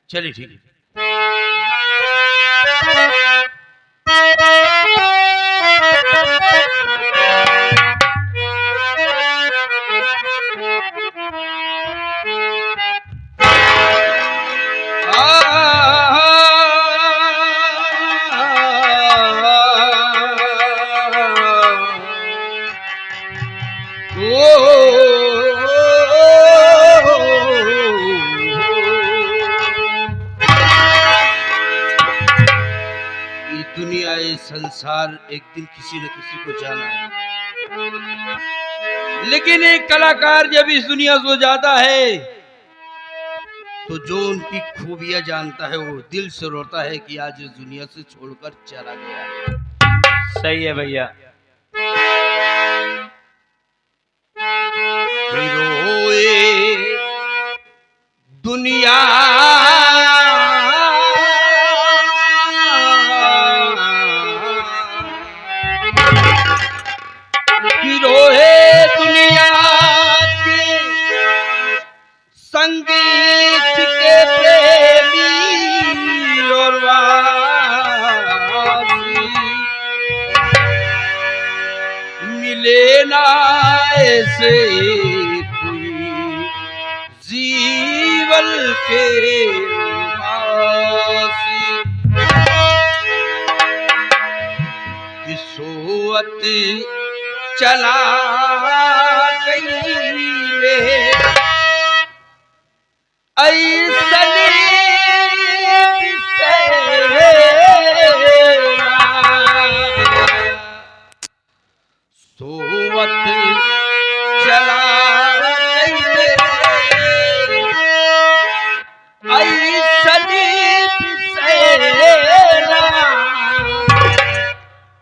चलिए ठीक है। दुनिया ये संसार एक दिन किसी न किसी को जाना है, लेकिन एक कलाकार जब इस दुनिया से जाता है तो जो उनकी खूबियां जानता है वो दिल से रोता है कि आज इस दुनिया से छोड़कर चला गया। सही है भैया। रोए दुनिया रोए दुनिया के संगीत के प्रेमी और वासी, मिले ना ऐसे कोई जीवन के वासी, किस्मत चला गई रे ऐसने सोवत चला गई रे ऐसने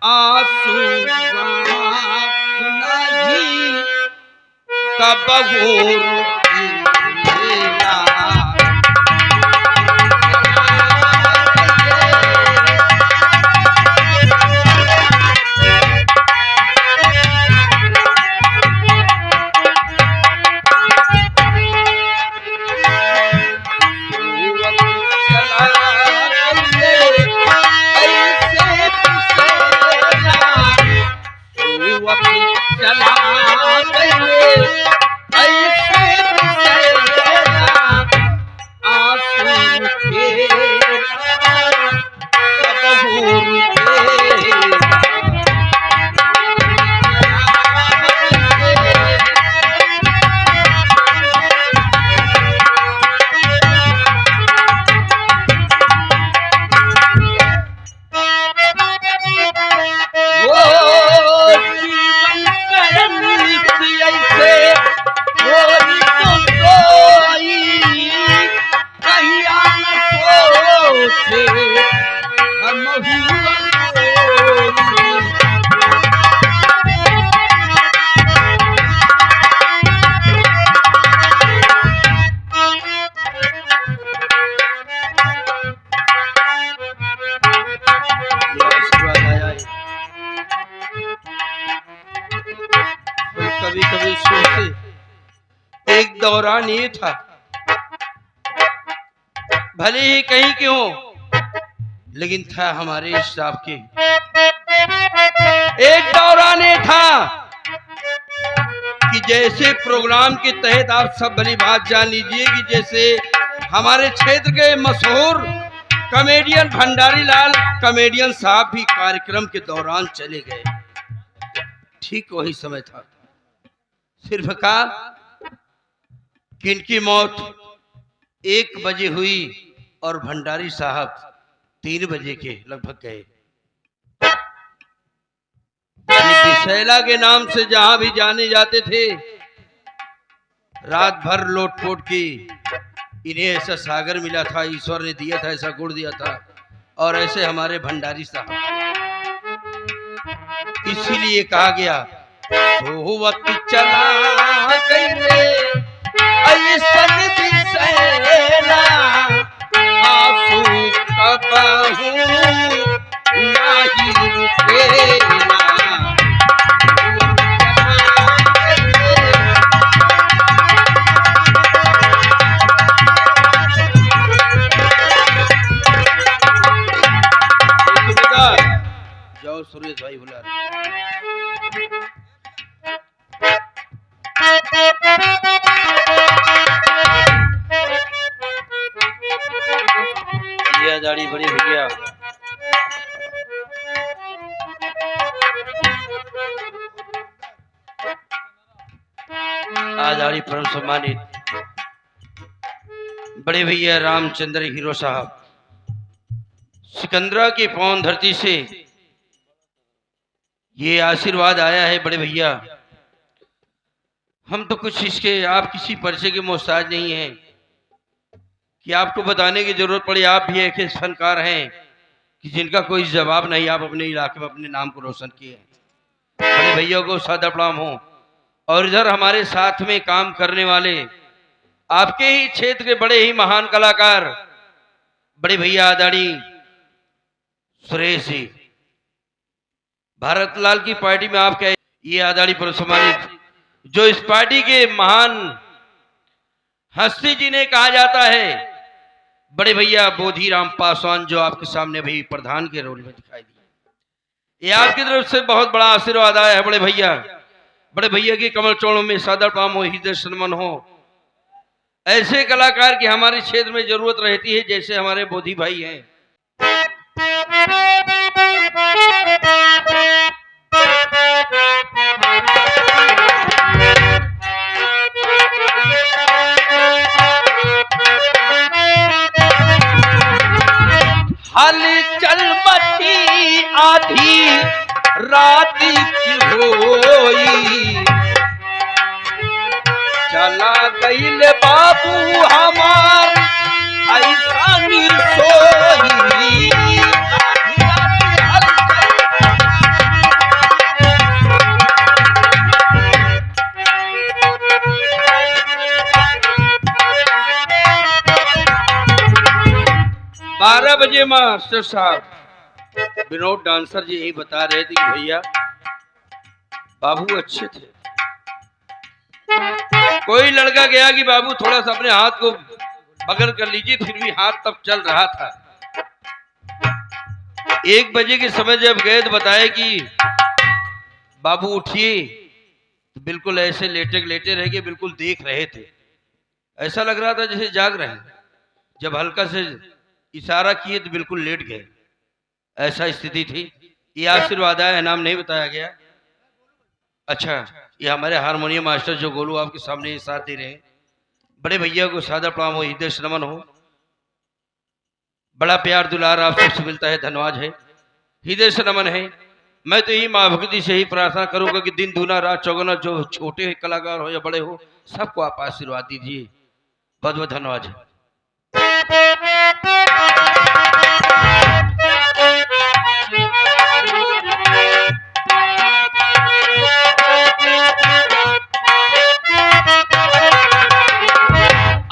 आंसू कबहूर कभी कभी सोचते एक दौरान ये था, भले ही कहीं के हो लेकिन था हमारे स्टाफ के। एक दौरान ये था कि जैसे प्रोग्राम के तहत आप सब भली बात जान लीजिए कि जैसे हमारे क्षेत्र के मशहूर कॉमेडियन भंडारी लाल कॉमेडियन साहब भी कार्यक्रम के दौरान चले गए। ठीक वही समय था, सिर्फ कहा कि इनकी मौत 1 बजे हुई और भंडारी साहब 3 बजे के लगभग गए। विशैला के नाम से जहां भी जाने जाते थे, रात भर लोटपोट की, इन्हें ऐसा सागर मिला था, ईश्वर ने दिया था, ऐसा गुड़ दिया था, और ऐसे हमारे भंडारी साहब। इसीलिए कहा गया सोवत चला गई रे ऐसन विशैला आंसू कबहू नहीं रुकेला। सुरेश भाई बुला रहे। ये दाढ़ी बड़ी भैया आजादी परम सम्मानित बड़े भैया रामचंद्र हीरो साहब सिकंदरा की पौन धरती से ये आशीर्वाद आया है। बड़े भैया हम तो कुछ इसके आप किसी परिचय के मोहताज नहीं हैं कि आपको बताने की जरूरत पड़े। आप भी एक फनकार हैं कि जिनका कोई जवाब नहीं। आप अपने इलाके में अपने नाम को रोशन किए हैं। बड़े भैया को सादा प्रणाम हो। और इधर हमारे साथ में काम करने वाले आपके ही क्षेत्र के बड़े ही महान कलाकार बड़े भैया आदरणीय सुरेश जी, भारत लाल की पार्टी में आप क्या ये आदरणीय पर सम्मानित जो इस पार्टी के महान हस्ती जिन्हें कहा जाता है बड़े भैया बोधीराम पासवान, जो आपके सामने भी प्रधान के रोल में दिखाई दिए। ये आपकी तरफ से बहुत बड़ा आशीर्वाद आया है। बड़े भैया की कमल चौड़ों में सादर पाम हो, हृदय सन्मन हो। ऐसे कलाकार की हमारे क्षेत्र में जरूरत रहती है जैसे हमारे बोधी भाई हैं। हल चल मची आधी रात की होई, चला गईल बाबू हमार ऐसा निर्सोई। 12 बजे मास्टर साहब विनोद डांसर जी यही बता रहे थे कि भैया बाबू अच्छे थे। कोई लड़का गया कि बाबू थोड़ा सा अपने हाथ को बगल कर लीजिए, फिर भी हाथ तब चल रहा था। 1 बजे के समय जब गए तो बताए कि बाबू उठिए, तो बिल्कुल ऐसे लेटे रह गए, बिल्कुल देख रहे थे। ऐसा लग रहा था जैसे जाग रहे हैं। जब हल्का से इशारा किए तो बिल्कुल लेट गए, ऐसा स्थिति थी। ये आशीर्वाद आया, नाम नहीं बताया गया। अच्छा, ये हमारे हारमोनियम मास्टर जो गोलू आपके सामने ये साथ दे रहे हैं। बड़े भैया को सादर प्रणाम हो, हृदय से नमन हो। बड़ा प्यार दुलार आप सबसे मिलता है, धन्यवाद है, हृदय से नमन है। मैं तो यही माँ भक्ति से ही प्रार्थना करूंगा कि दिन दूना रात चौगुना, जो छोटे कलाकार हो या बड़े हो, सबको आप आशीर्वाद दीजिए। बहुत बहुत धन्यवाद है।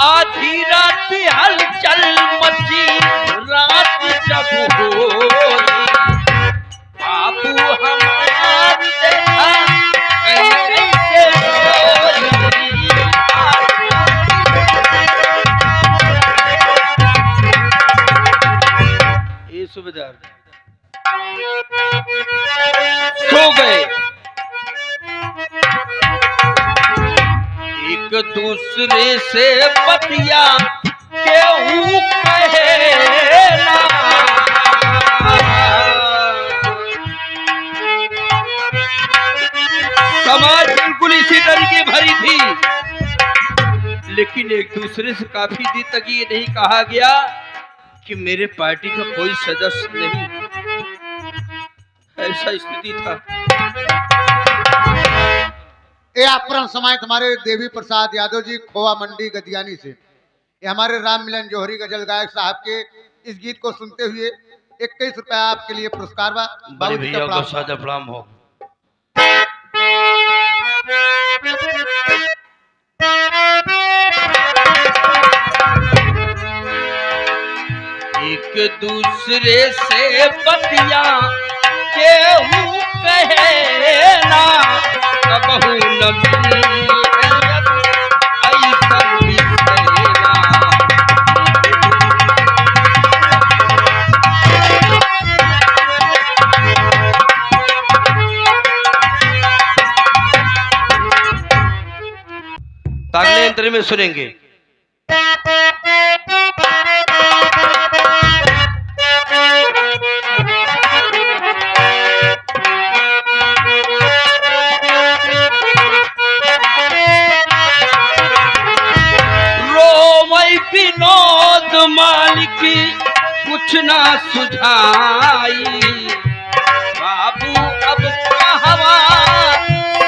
आधी रात हलचल मची रात जब होई, बाबू हमार देखा कैसे रोई। ये सुबेदार सो गए। एक दूसरे से बतिया केहू कहे ना, समाज बिल्कुल इसी तरीके भरी थी, लेकिन एक दूसरे से काफी दिन तक ये नहीं कहा गया कि मेरे पार्टी का कोई सदस्य नहीं। ऐसा स्थिति था। ये आपरम समाज हमारे देवी प्रसाद यादव जी खोवा मंडी गदियानी से, ये हमारे राम मिलन जौहरी गजल गायक साहब के इस गीत को सुनते हुए 21 रुपया आपके लिए पुरस्कार बा। बड़े भैया को सादा प्रणाम हो। एक दूसरे से बतिया केहू कहे ना, कबहू न मिली ऐसन बिसरेना। अंतरे में सुनेंगे। रोवै विनोद मालिक कुछ ना सुझाई, बाबू अब कहवा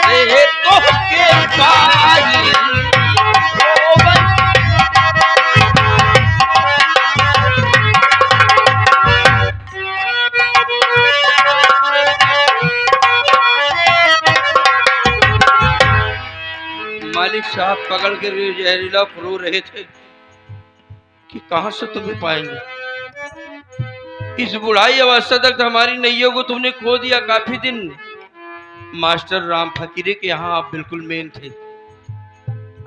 से तो के पाई। मालिक साहब पकड़ के जहरीला रो रहे थे कि कहां से तुम्हें पाएंगे। इस बुढ़ाई अवस्था तक हमारी नैया को तुमने खो दिया। काफी दिन मास्टर राम फकीरे के यहाँ आप बिल्कुल मेन थे।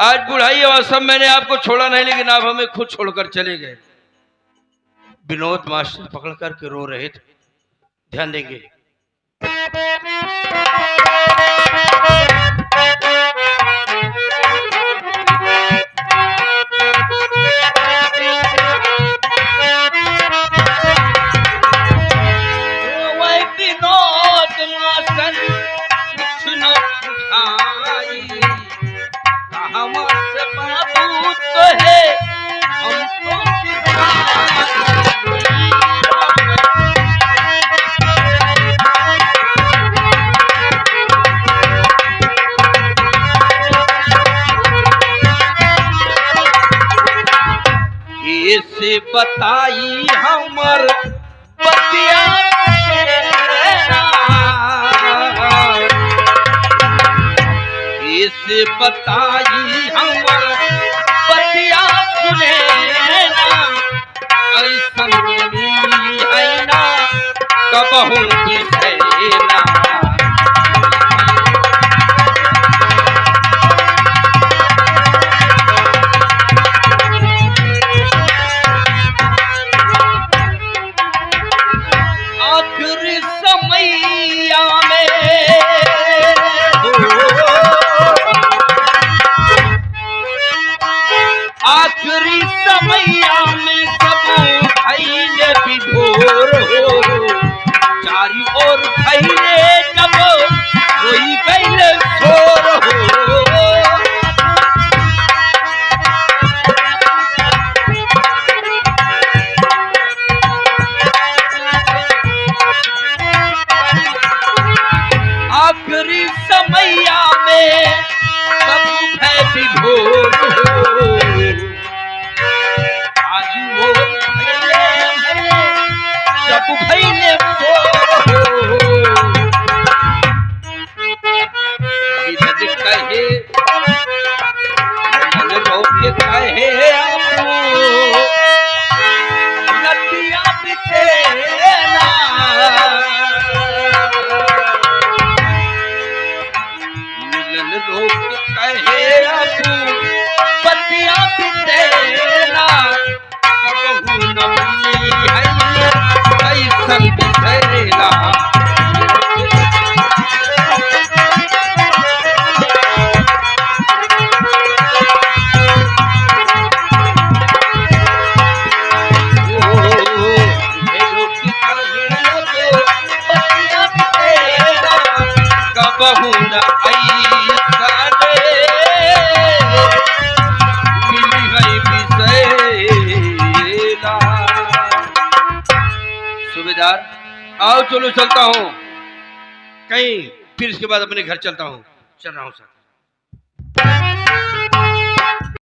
आज बुढ़ाई अवस्था मैंने आपको छोड़ा नहीं, लेकिन आप हमें खुद छोड़कर चले गए। विनोद मास्टर पकड़ करके रो रहे थे। ध्यान देंगे। से बताई हमर बतिया से बताई हमर बतिया सुने ऐसन है ना कबहू बिसरेला। आखिरी समैया में सब भैले विभोर हो, चारी ओर भैले जब कोई गैले शोर हो। आखिरी समैया में सब भय विभोर हो, जब भैले कहे रोके कहे आपको नदिया बितेना, मिलन रोक कहे आपको पतिया बितेना, कबहू न मिली है ऐसन बिसरेला। कबहू न ऐसन मिली है बिसरेला। सूबेदार आओ चलो चलता हूँ कहीं, फिर इसके बाद अपने घर चलता हूँ। चल रहा हूँ सर।